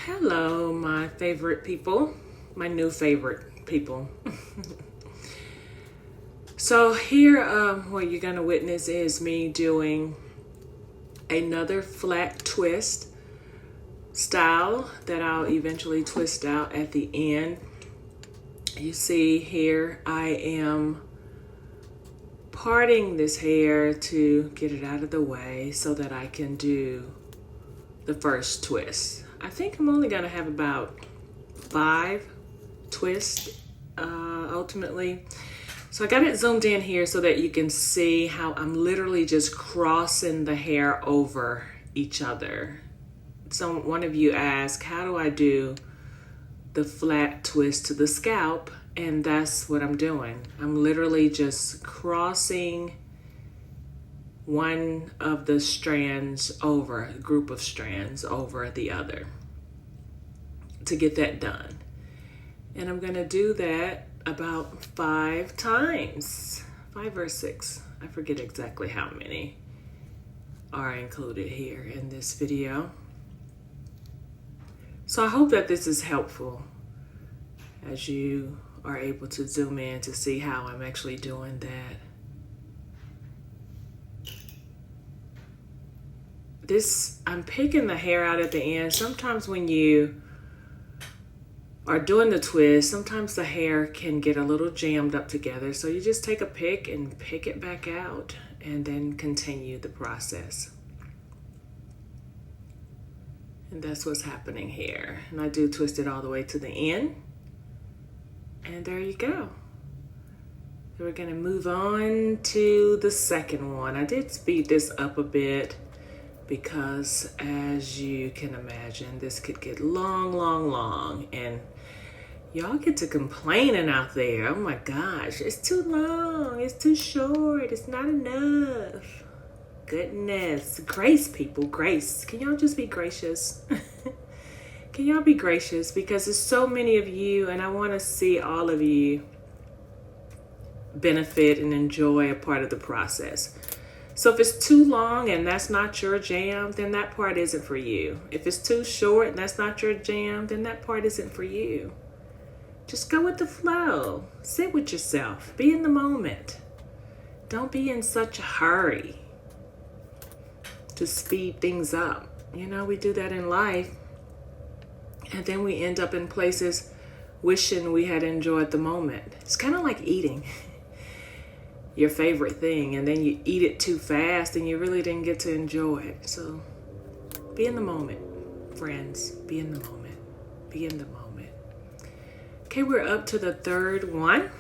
Hello, my favorite people, my new favorite people. So here, what you're gonna witness is me doing another flat twist style that I'll eventually twist out at the end. You see here, I am parting this hair to get it out of the way so that I can do the first twist. I think I'm only gonna have about 5 twists ultimately. So I got it zoomed in here so that you can see how I'm literally just crossing the hair over each other. So one of you asked, how do I do the flat twist to the scalp? And that's what I'm doing. I'm literally just crossing one of the strands over, a group of strands over the other to get that done. And I'm gonna do that about 5 times, 5 or 6. I forget exactly how many are included here in this video. So I hope that this is helpful as you are able to zoom in to see how I'm actually doing that. I'm picking the hair out at the end. Sometimes when you are doing the twist, sometimes the hair can get a little jammed up together. So you just take a pick and pick it back out and then continue the process. And that's what's happening here. And I do twist it all the way to the end. And there you go. So we're gonna move on to the second one. I did speed this up a bit because as you can imagine, this could get long, and y'all get to complaining out there. Oh my gosh, it's too long, it's too short, it's not enough. Goodness, grace people, grace. Can y'all just be gracious? Can y'all be gracious? Because there's so many of you and I wanna see all of you benefit and enjoy a part of the process. So if it's too long and that's not your jam, then that part isn't for you. If it's too short and that's not your jam, then that part isn't for you. Just go with the flow. Sit with yourself. Be in the moment. Don't be in such a hurry to speed things up. You know, we do that in life. And then we end up in places wishing we had enjoyed the moment. It's kind of like eating your favorite thing and then you eat it too fast and you really didn't get to enjoy it. So be in the moment, friends. Be in the moment. Be in the moment. Okay, we're up to the third one.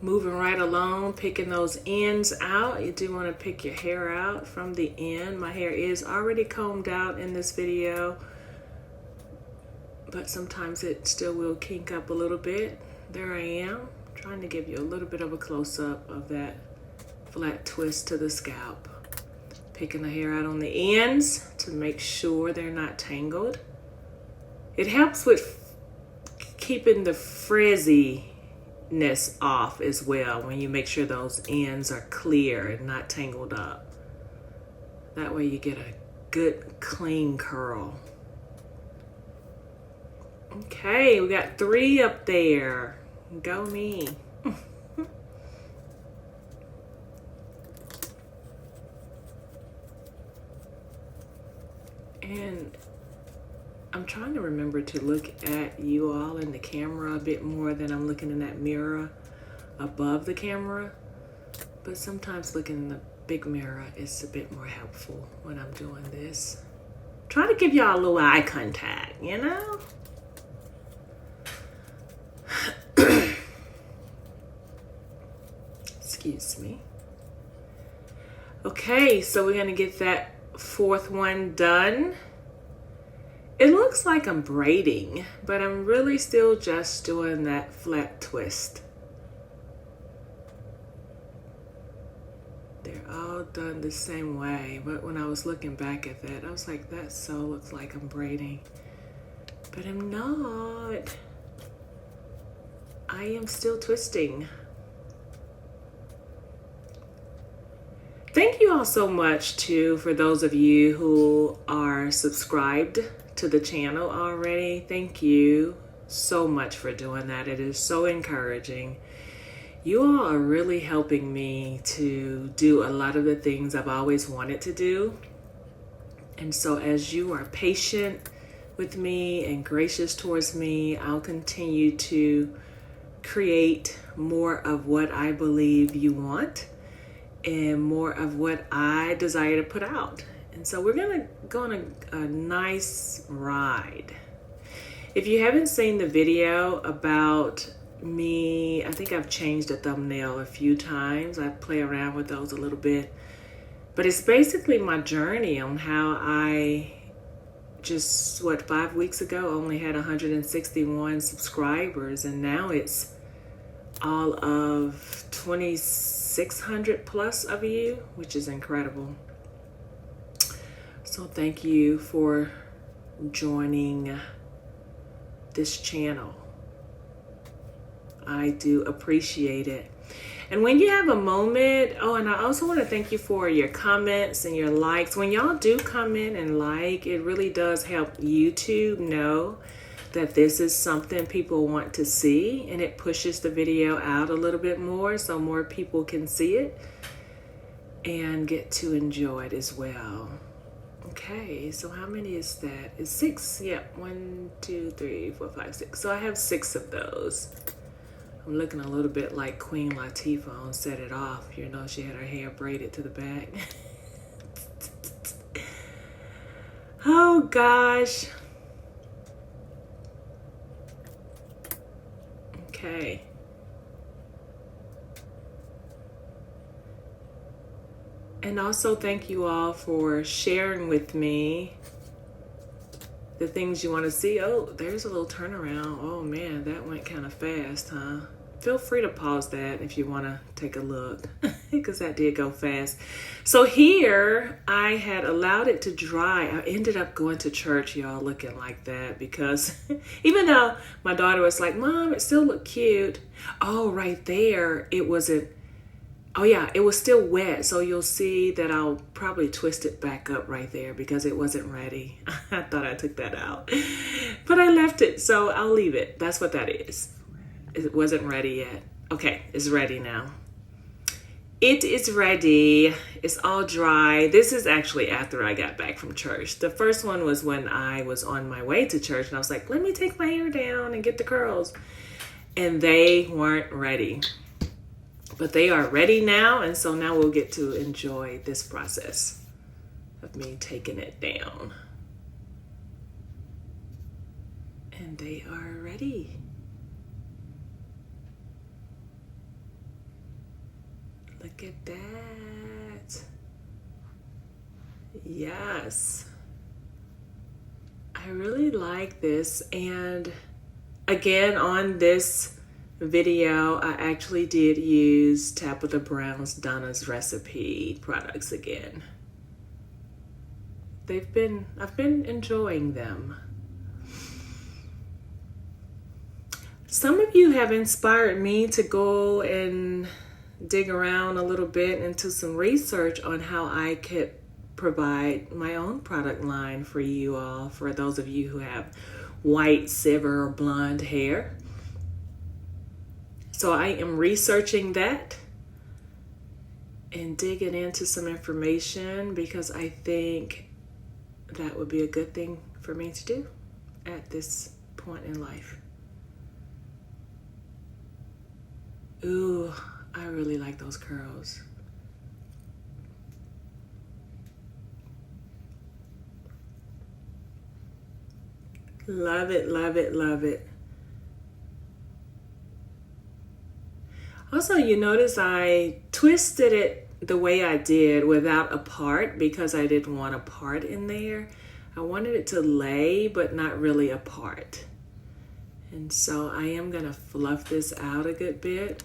Moving right along, picking those ends out. You do want to pick your hair out from the end. My hair is already combed out in this video, but sometimes it still will kink up a little bit. There I am, trying to give you a little bit of a close-up of that flat twist to the scalp. Picking the hair out on the ends to make sure they're not tangled. It helps with keeping the frizziness off as well when you make sure those ends are clear and not tangled up. That way you get a good clean curl. Okay, we got 3 up there. Go me. And I'm trying to remember to look at you all in the camera a bit more than I'm looking in that mirror above the camera. But sometimes looking in the big mirror is a bit more helpful when I'm doing this. Try to give y'all a little eye contact, you know? Excuse me. Okay, so we're gonna get that 4th one done. It looks like I'm braiding, but I'm really still just doing that flat twist. They're all done the same way, but when I was looking back at that, I was like, that so looks like I'm braiding. But I'm not. I am still twisting. Thank you all so much too for those of you who are subscribed to the channel already. Thank you so much for doing that. It is so encouraging. You all are really helping me to do a lot of the things I've always wanted to do. And so as you are patient with me and gracious towards me, I'll continue to create more of what I believe you want and more of what I desire to put out. And so we're gonna go on a nice ride. If you haven't seen the video about me, I think I've changed the thumbnail a few times. I play around with those a little bit. But it's basically my journey on how I just, 5 weeks ago, only had 161 subscribers. And now it's all of 2,600 plus of you, which is incredible. So thank you for joining this channel. I do appreciate it. And when you have a moment, and I also want to thank you for your comments and your likes. When y'all do comment and like, it really does help YouTube know that this is something people want to see, and it pushes the video out a little bit more so more people can see it and get to enjoy it as well. Okay, so how many is that? It's 6. Yeah, 1, 2, 3, 4, 5, 6. So I have 6 of those. I'm looking a little bit like Queen Latifah on Set It Off. You know, she had her hair braided to the back. Oh gosh. Okay. And also thank you all for sharing with me the things you want to see. Oh, there's a little turnaround. Oh man, that went kind of fast, huh? Feel free to pause that if you want to take a look, because that did go fast. So here, I had allowed it to dry. I ended up going to church, y'all, looking like that, because even though my daughter was like, Mom, it still looked cute. Oh, right there, it wasn't. Oh yeah, it was still wet, so you'll see that I'll probably twist it back up right there because it wasn't ready. I thought I took that out, but I left it, so I'll leave it. That's what that is. It wasn't ready yet. Okay, it's ready now. It is ready. It's all dry. This is actually after I got back from church. The first one was when I was on my way to church, and I was like, let me take my hair down and get the curls. And they weren't ready. But they are ready now, and so now we'll get to enjoy this process of me taking it down. And they are ready. Look at that. Yes. I really like this. And again, on this video, I actually did use Tabitha Brown's Donna's Recipe products again. I've been enjoying them. Some of you have inspired me to go and dig around a little bit into some research on how I could provide my own product line for you all, for those of you who have white, silver, or blonde hair. So I am researching that and digging into some information because I think that would be a good thing for me to do at this point in life. Ooh, I really like those curls. Love it, love it, love it. Also, you notice I twisted it the way I did without a part because I didn't want a part in there. I wanted it to lay, but not really a part. And so I am gonna fluff this out a good bit.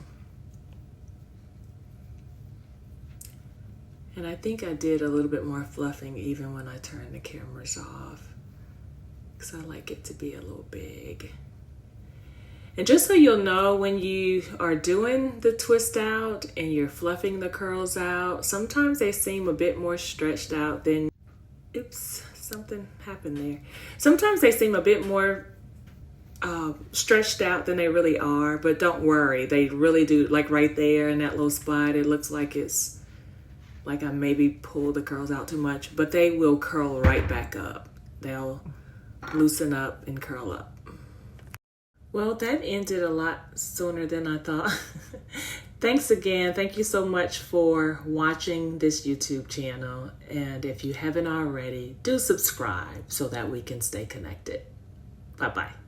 And I think I did a little bit more fluffing even when I turned the cameras off, because I like it to be a little big. And just so you'll know, when you are doing the twist out and you're fluffing the curls out, sometimes they seem a bit more stretched out than, oops, something happened there. Sometimes they seem a bit more stretched out than they really are, but don't worry, they really do. Like right there in that little spot, it looks like it's like I maybe pulled the curls out too much, but they will curl right back up. They'll loosen up and curl up. Well, that ended a lot sooner than I thought. Thanks again. Thank you so much for watching this YouTube channel. And if you haven't already, do subscribe so that we can stay connected. Bye-bye.